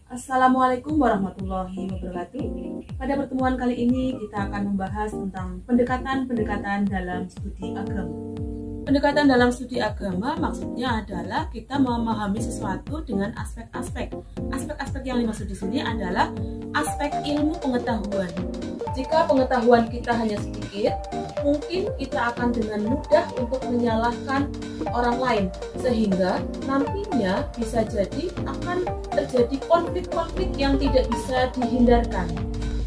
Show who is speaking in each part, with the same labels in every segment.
Speaker 1: Assalamualaikum warahmatullahi wabarakatuh. Pada pertemuan kali ini kita akan membahas tentang pendekatan-pendekatan dalam studi agama. Pendekatan dalam studi agama maksudnya adalah kita memahami sesuatu dengan aspek-aspek. Aspek-aspek yang dimaksud di sini adalah aspek ilmu pengetahuan. Jika pengetahuan kita hanya sedikit, mungkin kita akan dengan mudah untuk menyalahkan orang lain, sehingga nantinya bisa jadi akan terjadi konflik-konflik yang tidak bisa dihindarkan.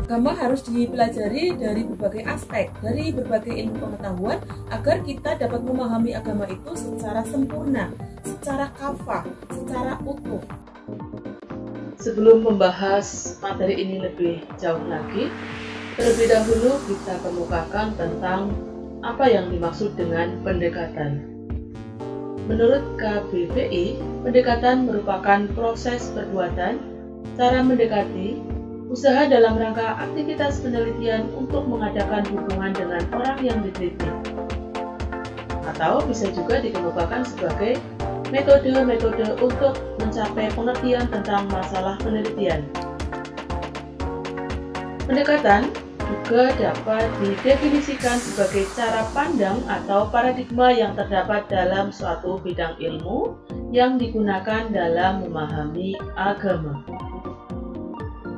Speaker 1: Agama harus dipelajari dari berbagai aspek, dari berbagai ilmu pengetahuan, agar kita dapat memahami agama itu secara sempurna, secara kafah, secara utuh. Sebelum membahas materi ini lebih jauh lagi, terlebih dahulu kita kemukakan tentang apa yang dimaksud dengan pendekatan. Menurut KBBI, pendekatan merupakan proses perbuatan, cara mendekati, usaha dalam rangka aktivitas penelitian untuk mengadakan hubungan dengan orang yang diteliti. Atau bisa juga dikemukakan sebagai metode-metode untuk mencapai pengertian tentang masalah penelitian. Pendekatan juga dapat didefinisikan sebagai cara pandang atau paradigma yang terdapat dalam suatu bidang ilmu yang digunakan dalam memahami agama.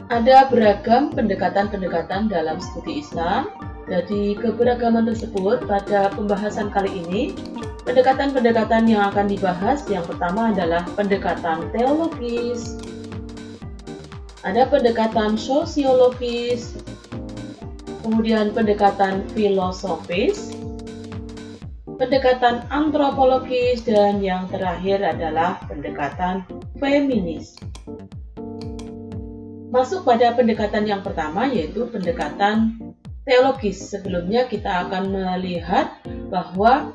Speaker 1: Ada beragam pendekatan-pendekatan dalam studi Islam. Dari keberagaman tersebut, pada pembahasan kali ini, pendekatan-pendekatan yang akan dibahas yang pertama adalah pendekatan teologis, ada pendekatan sosiologis, kemudian pendekatan filosofis, pendekatan antropologis, dan yang terakhir adalah pendekatan feminis. Masuk pada pendekatan yang pertama, yaitu pendekatan teologis. Sebelumnya kita akan melihat bahwa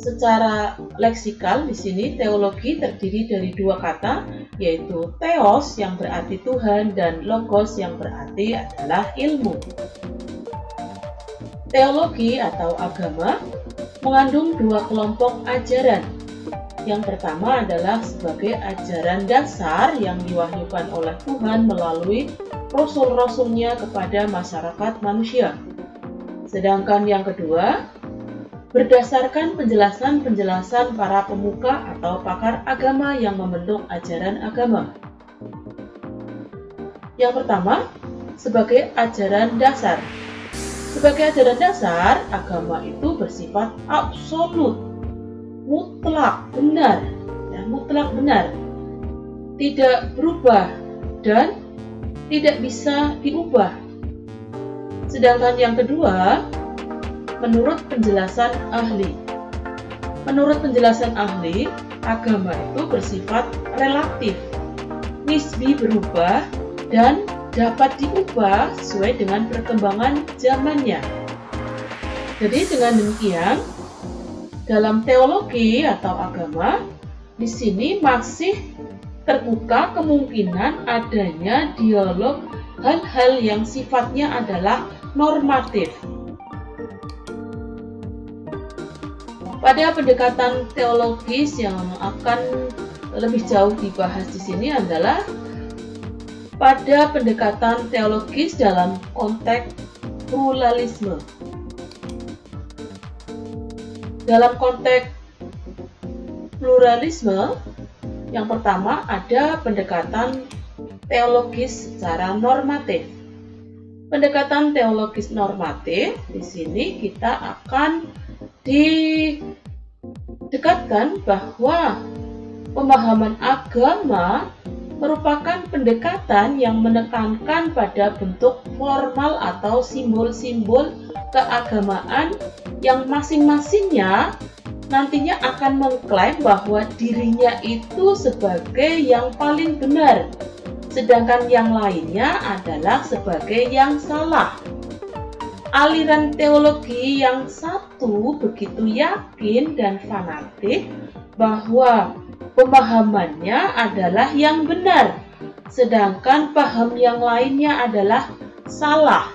Speaker 1: secara leksikal di sini teologi terdiri dari dua kata, yaitu theos yang berarti Tuhan dan logos yang berarti adalah ilmu. Teologi atau agama mengandung dua kelompok ajaran. Yang pertama adalah sebagai ajaran dasar yang diwahyukan oleh Tuhan melalui rasul-rasulnya kepada masyarakat manusia. Sedangkan yang kedua, berdasarkan penjelasan-penjelasan para pemuka atau pakar agama yang membentuk ajaran agama. Yang pertama, sebagai ajaran dasar. Sebagai ajaran dasar, agama itu bersifat absolut, mutlak benar, tidak berubah dan tidak bisa diubah. Sedangkan yang kedua, menurut penjelasan ahli. Menurut penjelasan ahli, agama itu bersifat relatif, nisbi berubah, dan dapat diubah sesuai dengan perkembangan zamannya. Jadi dengan demikian, dalam teologi atau agama, di sini masih terbuka kemungkinan adanya dialog hal-hal yang sifatnya adalah normatif. Pada pendekatan teologis yang akan lebih jauh dibahas di sini adalah pada pendekatan teologis dalam konteks pluralisme. Dalam konteks pluralisme, yang pertama ada pendekatan teologis secara normatif. Pendekatan teologis normatif di sini kita akan didekatkan bahwa pemahaman agama merupakan pendekatan yang menekankan pada bentuk formal atau simbol-simbol keagamaan yang masing-masingnya nantinya akan mengklaim bahwa dirinya itu sebagai yang paling benar, sedangkan yang lainnya adalah sebagai yang salah. Aliran teologi yang satu begitu yakin dan fanatik bahwa pemahamannya adalah yang benar, sedangkan paham yang lainnya adalah salah,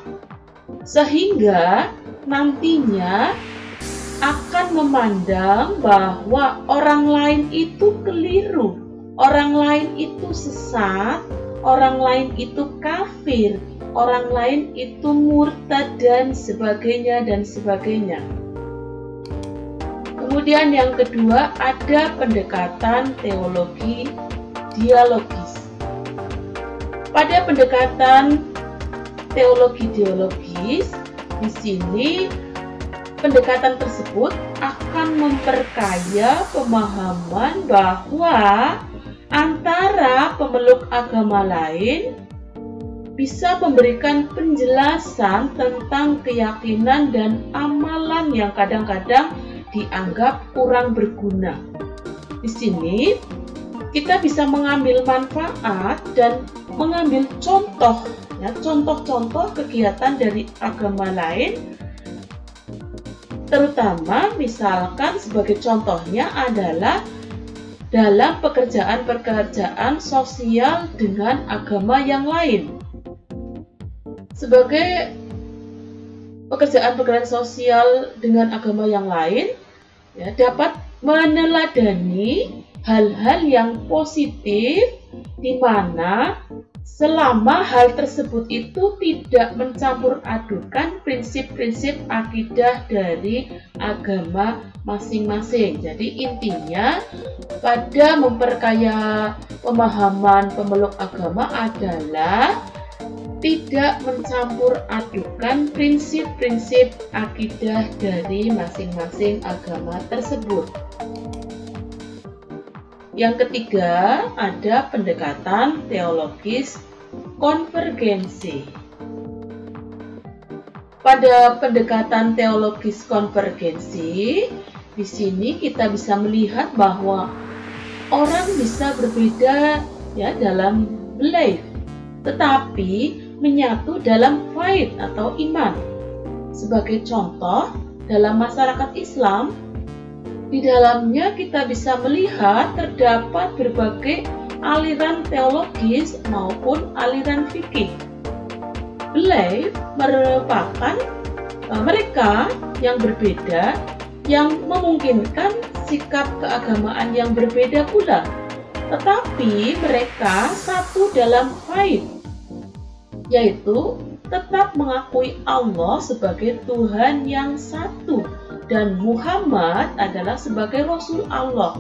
Speaker 1: sehingga nantinya akan memandang bahwa orang lain itu keliru orang lain itu sesat, orang lain itu kafir, orang lain itu murtad dan sebagainya dan sebagainya. Kemudian yang kedua ada pendekatan teologi dialogis. Pada pendekatan teologi dialogis, di sini pendekatan tersebut akan memperkaya pemahaman bahwa antara pemeluk agama lain bisa memberikan penjelasan tentang keyakinan dan amalan yang kadang-kadang dianggap kurang berguna. Di sini kita bisa mengambil manfaat dan mengambil contoh, ya, contoh-contoh kegiatan dari agama lain, terutama misalkan sebagai contohnya adalah dalam pekerjaan-pekerjaan sosial dengan agama yang lain. Sebagai pekerjaan-pekerjaan sosial dengan agama yang lain, ya, dapat meneladani hal-hal yang positif di mana selama hal tersebut itu tidak mencampur adukan prinsip-prinsip akidah dari agama masing-masing. Jadi intinya pada memperkaya pemahaman pemeluk agama adalah tidak mencampur adukan prinsip-prinsip akidah dari masing-masing agama tersebut. Yang ketiga, ada pendekatan teologis konvergensi. Pada pendekatan teologis konvergensi, di sini kita bisa melihat bahwa orang bisa berbeda, ya, dalam belief, tetapi menyatu dalam faith atau iman. Sebagai contoh, dalam masyarakat Islam, di dalamnya kita bisa melihat terdapat berbagai aliran teologis maupun aliran fikih. Belief merupakan mereka yang berbeda yang memungkinkan sikap keagamaan yang berbeda pula, tetapi mereka satu dalam faith, yaitu tetap mengakui Allah sebagai Tuhan yang satu dan Muhammad adalah sebagai Rasul Allah.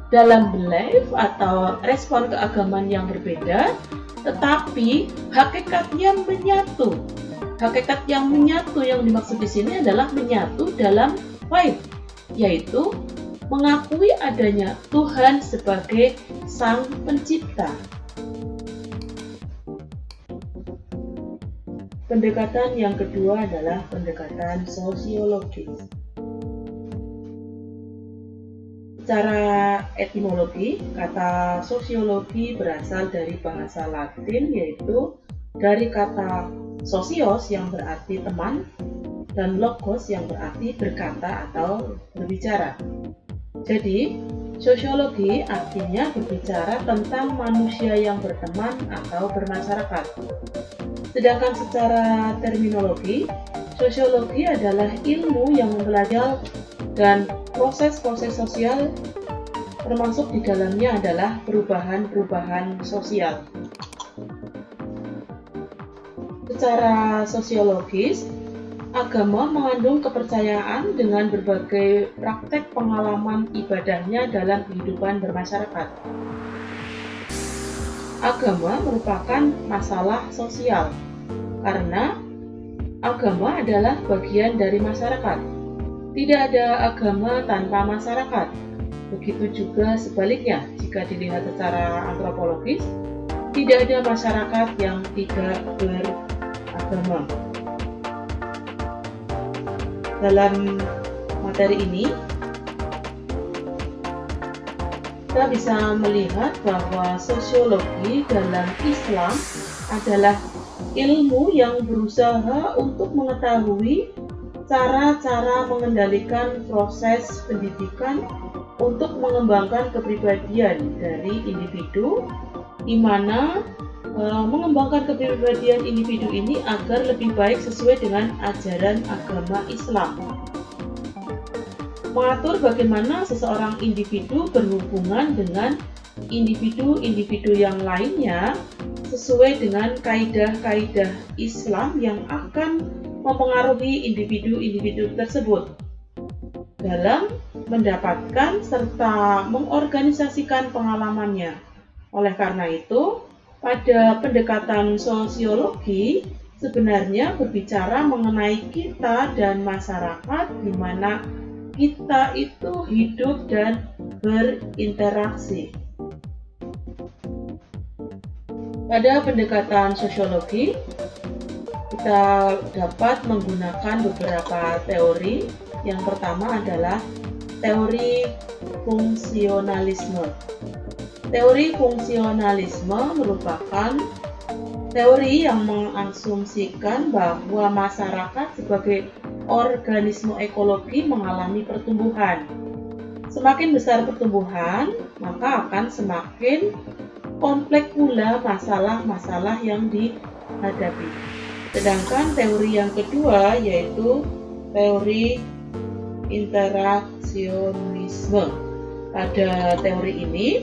Speaker 1: Dalam belief atau respon keagamaan yang berbeda, tetapi hakikatnya menyatu. Hakikat yang menyatu yang dimaksud di sini adalah menyatu dalam faith, yaitu mengakui adanya Tuhan sebagai Sang Pencipta. Pendekatan yang kedua adalah pendekatan sosiologis. Secara etimologi, kata sosiologi berasal dari bahasa Latin, yaitu dari kata sosios yang berarti teman dan logos yang berarti berkata atau berbicara. Jadi, sosiologi artinya berbicara tentang manusia yang berteman atau bermasyarakat. Sedangkan secara terminologi, sosiologi adalah ilmu yang mempelajari dan proses-proses sosial, termasuk di dalamnya adalah perubahan-perubahan sosial. Secara sosiologis, agama mengandung kepercayaan dengan berbagai praktek pengalaman ibadahnya dalam kehidupan bermasyarakat. Agama merupakan masalah sosial, karena agama adalah bagian dari masyarakat. Tidak ada agama tanpa masyarakat. Begitu juga sebaliknya, jika dilihat secara antropologis, tidak ada masyarakat yang tidak beragama. Dalam materi ini, kita bisa melihat bahwa sosiologi dalam Islam adalah ilmu yang berusaha untuk mengetahui cara-cara mengendalikan proses pendidikan untuk mengembangkan kepribadian dari individu, di mana mengembangkan kepribadian individu ini agar lebih baik sesuai dengan ajaran agama Islam. Mengatur bagaimana seseorang individu berhubungan dengan individu-individu yang lainnya sesuai dengan kaidah-kaidah Islam yang akan mempengaruhi individu-individu tersebut dalam mendapatkan serta mengorganisasikan pengalamannya. Oleh karena itu, pada pendekatan sosiologi sebenarnya berbicara mengenai kita dan masyarakat di mana kita itu hidup dan berinteraksi. Pada pendekatan sosiologi, kita dapat menggunakan beberapa teori. Yang pertama adalah teori fungsionalisme. Teori fungsionalisme merupakan teori yang mengasumsikan bahwa masyarakat sebagai organisme ekologi mengalami pertumbuhan. Semakin besar pertumbuhan, maka akan semakin kompleks pula masalah-masalah yang dihadapi. Sedangkan teori yang kedua yaitu teori interaksionisme. Pada teori ini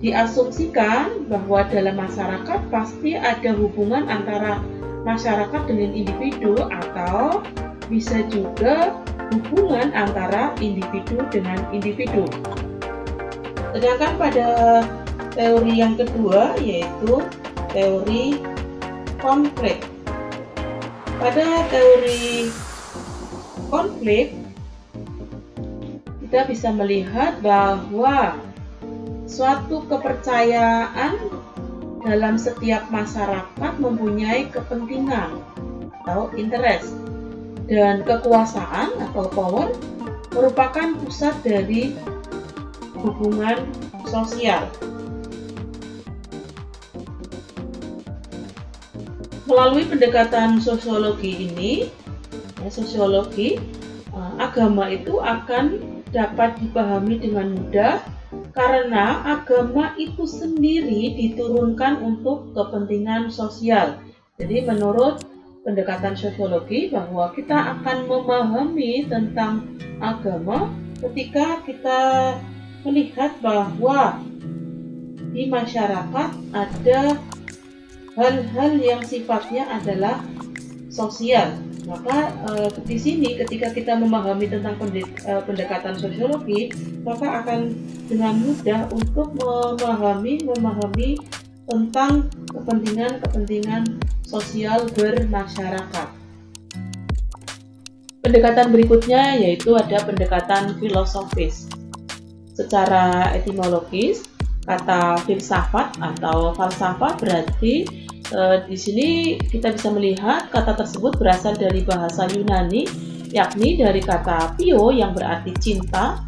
Speaker 1: diasumsikan bahwa dalam masyarakat pasti ada hubungan antara masyarakat dengan individu atau bisa juga hubungan antara individu dengan individu. Sedangkan pada teori yang kedua yaitu teori konflik. Pada teori konflik kita bisa melihat bahwa suatu kepercayaan dalam setiap masyarakat mempunyai kepentingan atau interest, dan kekuasaan atau power merupakan pusat dari hubungan sosial. Melalui pendekatan sosiologi ini, agama itu akan dapat dipahami dengan mudah karena agama itu sendiri diturunkan untuk kepentingan sosial. Jadi menurut pendekatan sosiologi bahwa kita akan memahami tentang agama ketika kita melihat bahwa di masyarakat ada hal-hal yang sifatnya adalah sosial. Maka di sini ketika kita memahami tentang pendekatan sosiologi, maka akan dengan mudah untuk memahami tentang kepentingan sosial bermasyarakat. Pendekatan berikutnya yaitu ada pendekatan filosofis. Secara etimologis, kata filsafat atau falsafah berarti di sini kita bisa melihat kata tersebut berasal dari bahasa Yunani, yakni dari kata pio yang berarti cinta,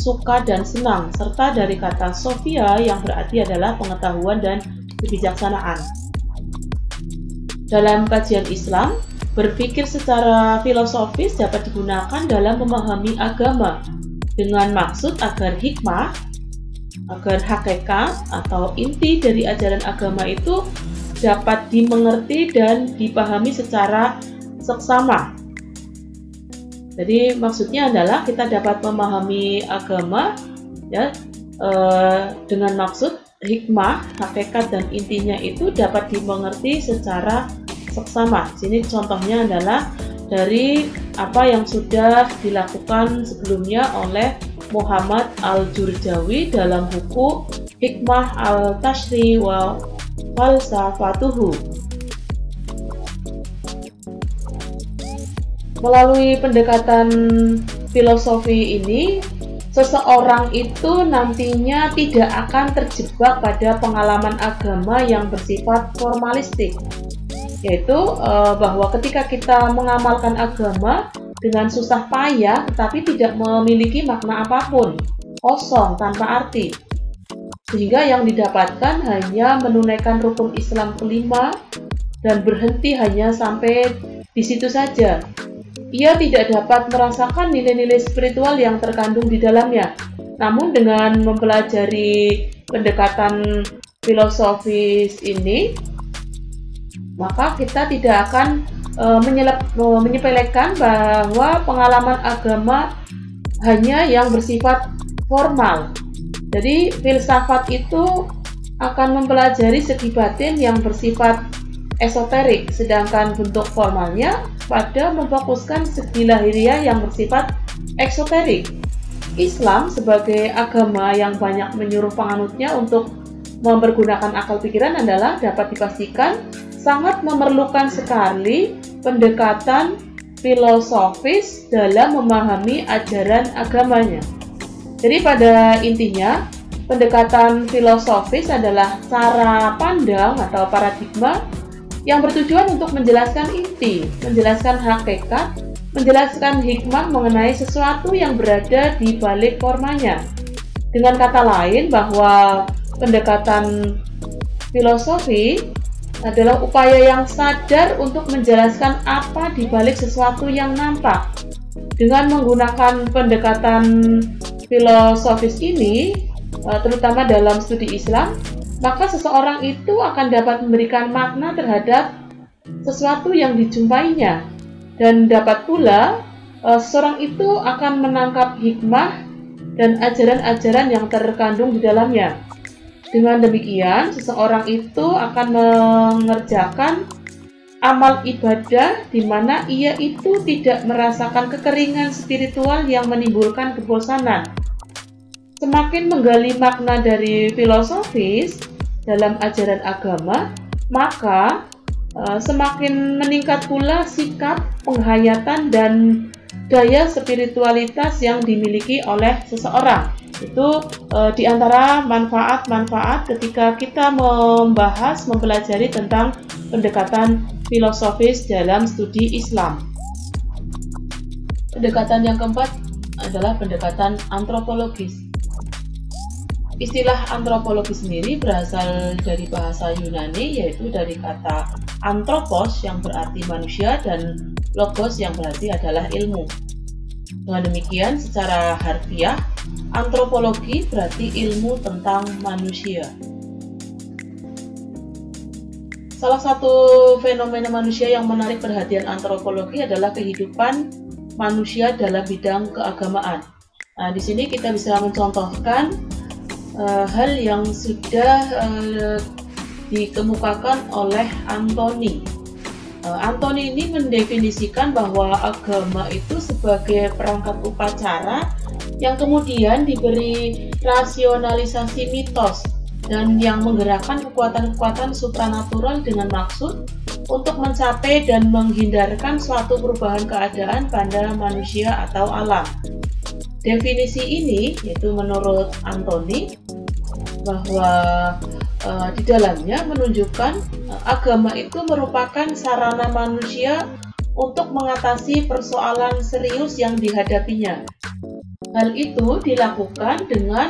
Speaker 1: suka dan senang, serta dari kata sophia yang berarti adalah pengetahuan dan kebijaksanaan. Dalam kajian Islam, berpikir secara filosofis dapat digunakan dalam memahami agama dengan maksud agar hikmah, agar hakikat atau inti dari ajaran agama itu dapat dimengerti dan dipahami secara seksama. Jadi maksudnya adalah kita dapat memahami agama ya dengan maksud hikmah, hakikat dan intinya itu dapat dimengerti secara seksama. Sini contohnya adalah dari apa yang sudah dilakukan sebelumnya oleh Muhammad Al-Jurjawi dalam buku Hikmah Al-Tashri wa Falsafatuhu. Melalui pendekatan filosofi ini, seseorang itu nantinya tidak akan terjebak pada pengalaman agama yang bersifat formalistik, yaitu bahwa ketika kita mengamalkan agama dengan susah payah tetapi tidak memiliki makna apapun, kosong tanpa arti, sehingga yang didapatkan hanya menunaikan rukun Islam kelima dan berhenti hanya sampai di situ saja. Ia tidak dapat merasakan nilai-nilai spiritual yang terkandung di dalamnya. Namun dengan mempelajari pendekatan filosofis ini, maka kita tidak akan menyepelekan bahwa pengalaman agama hanya yang bersifat formal. Jadi filsafat itu akan mempelajari segi batin yang bersifat esoterik, sedangkan bentuk formalnya pada memfokuskan segi lahiriah yang bersifat eksoterik. Islam sebagai agama yang banyak menyuruh penganutnya untuk mempergunakan akal pikiran adalah dapat dipastikan sangat memerlukan sekali pendekatan filosofis dalam memahami ajaran agamanya. Jadi pada intinya, pendekatan filosofis adalah cara pandang atau paradigma yang bertujuan untuk menjelaskan inti, menjelaskan hakikat, menjelaskan hikmah mengenai sesuatu yang berada di balik formanya. Dengan kata lain, bahwa pendekatan filosofi adalah upaya yang sadar untuk menjelaskan apa di balik sesuatu yang nampak. Dengan menggunakan pendekatan filosofis ini, terutama dalam studi Islam, maka seseorang itu akan dapat memberikan makna terhadap sesuatu yang dijumpainya, dan dapat pula seseorang itu akan menangkap hikmah dan ajaran-ajaran yang terkandung di dalamnya. Dengan demikian, seseorang itu akan mengerjakan amal ibadah di mana ia itu tidak merasakan kekeringan spiritual yang menimbulkan kebosanan. Semakin menggali makna dari filosofis dalam ajaran agama, maka semakin meningkat pula sikap, penghayatan, dan daya spiritualitas yang dimiliki oleh seseorang. Itu di antara manfaat-manfaat ketika kita mempelajari tentang pendekatan filosofis dalam studi Islam. Pendekatan yang keempat adalah pendekatan antropologis. Istilah antropologi sendiri berasal dari bahasa Yunani, yaitu dari kata anthropos yang berarti manusia dan logos yang berarti adalah ilmu. Dengan demikian, secara harfiah, antropologi berarti ilmu tentang manusia. Salah satu fenomena manusia yang menarik perhatian antropologi adalah kehidupan manusia dalam bidang keagamaan. Nah, di sini kita bisa mencontohkan hal yang sudah dikemukakan oleh Anthony. Anthony ini mendefinisikan bahwa agama itu sebagai perangkat upacara yang kemudian diberi rasionalisasi mitos dan yang menggerakkan kekuatan-kekuatan supranatural dengan maksud untuk mencapai dan menghindarkan suatu perubahan keadaan pada manusia atau alam. Definisi ini, yaitu menurut Anthony, bahwa di dalamnya menunjukkan agama itu merupakan sarana manusia untuk mengatasi persoalan serius yang dihadapinya. Hal itu dilakukan dengan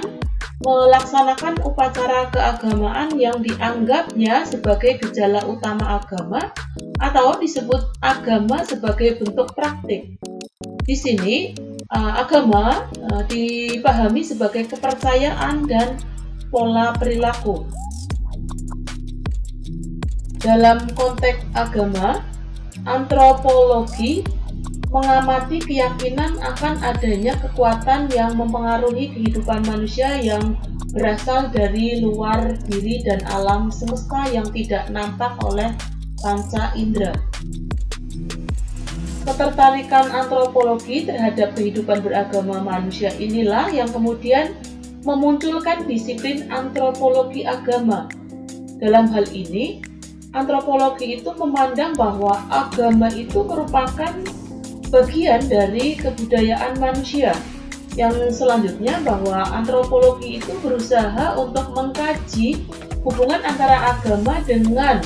Speaker 1: melaksanakan upacara keagamaan yang dianggapnya sebagai gejala utama agama atau disebut agama sebagai bentuk praktik. Di sini agama dipahami sebagai kepercayaan dan pola perilaku. Dalam konteks agama, antropologi mengamati keyakinan akan adanya kekuatan yang mempengaruhi kehidupan manusia yang berasal dari luar diri dan alam semesta yang tidak nampak oleh panca indera. Ketertarikan antropologi terhadap kehidupan beragama manusia inilah yang kemudian memunculkan disiplin antropologi agama. Dalam hal ini, antropologi itu memandang bahwa agama itu merupakan bagian dari kebudayaan manusia. Yang selanjutnya, bahwa antropologi itu berusaha untuk mengkaji hubungan antara agama dengan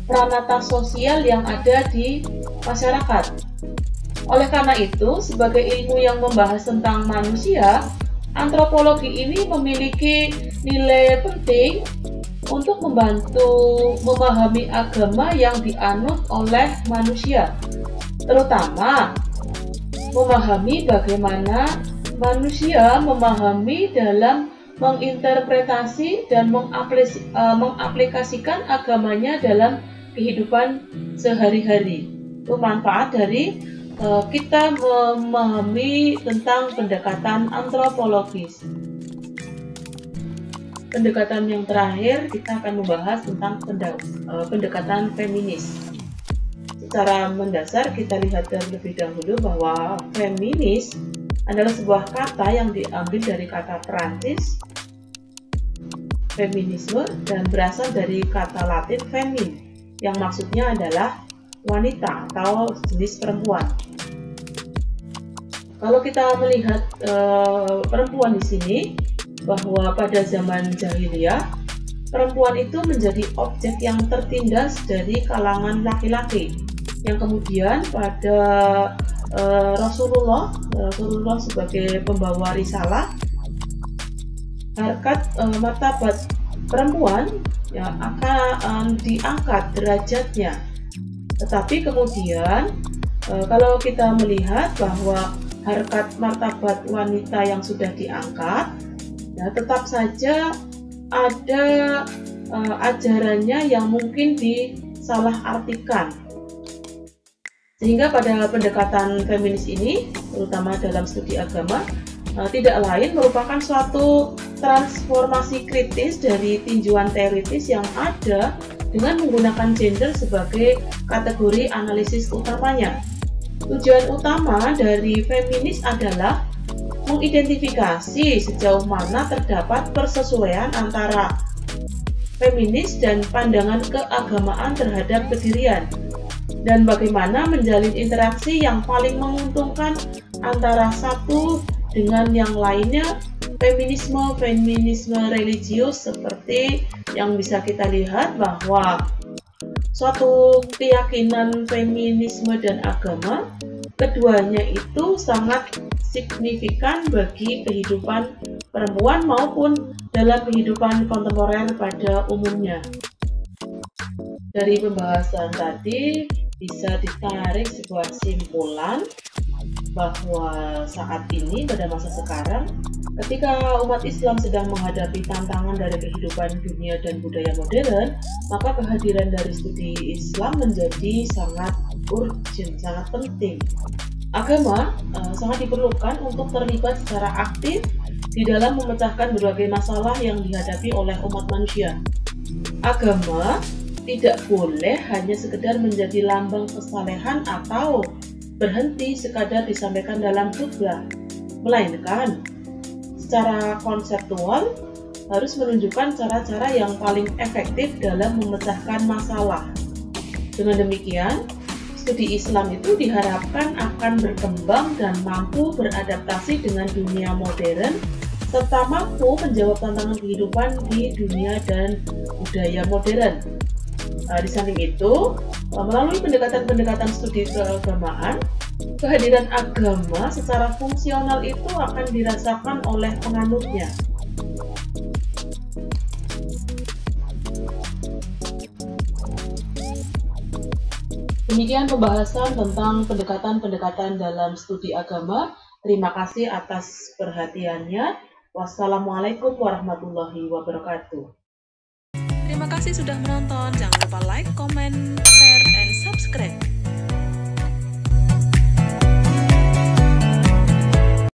Speaker 1: pranata sosial yang ada di masyarakat. Oleh karena itu, sebagai ilmu yang membahas tentang manusia, antropologi ini memiliki nilai penting untuk membantu memahami agama yang dianut oleh manusia, terutama memahami bagaimana manusia memahami dalam menginterpretasi dan mengaplikasikan agamanya dalam kehidupan sehari-hari. Itu manfaat dari kita memahami tentang pendekatan antropologis. pendekatan yang terakhir kita akan membahas tentang pendekatan feminis. Secara mendasar kita lihat terlebih dahulu bahwa feminis adalah sebuah kata yang diambil dari kata Perancis feminisme dan berasal dari kata Latin femin yang maksudnya adalah wanita atau jenis perempuan. Kalau kita melihat perempuan di sini, bahwa pada zaman jahiliyah perempuan itu menjadi objek yang tertindas dari kalangan laki-laki, yang kemudian pada Rasulullah sebagai pembawa risalah, harkat martabat perempuan ya akan diangkat derajatnya. Tetapi kemudian kalau kita melihat bahwa harkat martabat wanita yang sudah diangkat, ya tetap saja ada ajarannya yang mungkin disalahartikan. Sehingga pada pendekatan feminis ini, terutama dalam studi agama, tidak lain merupakan suatu transformasi kritis dari tinjauan teoritis yang ada dengan menggunakan gender sebagai kategori analisis utamanya. Tujuan utama dari feminis adalah mengidentifikasi sejauh mana terdapat persesuaian antara feminis dan pandangan keagamaan terhadap kedirian, dan bagaimana menjalin interaksi yang paling menguntungkan antara satu dengan yang lainnya. Feminisme religius seperti yang bisa kita lihat bahwa suatu keyakinan feminisme dan agama, keduanya itu sangat signifikan bagi kehidupan perempuan maupun dalam kehidupan kontemporer pada umumnya. Dari pembahasan tadi bisa ditarik sebuah kesimpulan bahwa saat ini pada masa sekarang, ketika umat Islam sedang menghadapi tantangan dari kehidupan dunia dan budaya modern, maka kehadiran dari studi Islam menjadi sangat urgent, sangat penting. Agama sangat diperlukan untuk terlibat secara aktif di dalam memecahkan berbagai masalah yang dihadapi oleh umat manusia. Agama tidak boleh hanya sekedar menjadi lambang kesalehan atau berhenti sekadar disampaikan dalam khutbah, melainkan secara konseptual harus menunjukkan cara-cara yang paling efektif dalam memecahkan masalah. Dengan demikian, studi Islam itu diharapkan akan berkembang dan mampu beradaptasi dengan dunia modern, serta mampu menjawab tantangan kehidupan di dunia dan budaya modern. Di samping itu, melalui pendekatan-pendekatan studi keagamaan, kehadiran agama secara fungsional itu akan dirasakan oleh penganutnya. Demikian pembahasan tentang pendekatan-pendekatan dalam studi agama. Terima kasih atas perhatiannya. Wassalamualaikum warahmatullahi wabarakatuh.
Speaker 2: Terima kasih sudah menonton. Jangan lupa like, comment, share, and subscribe.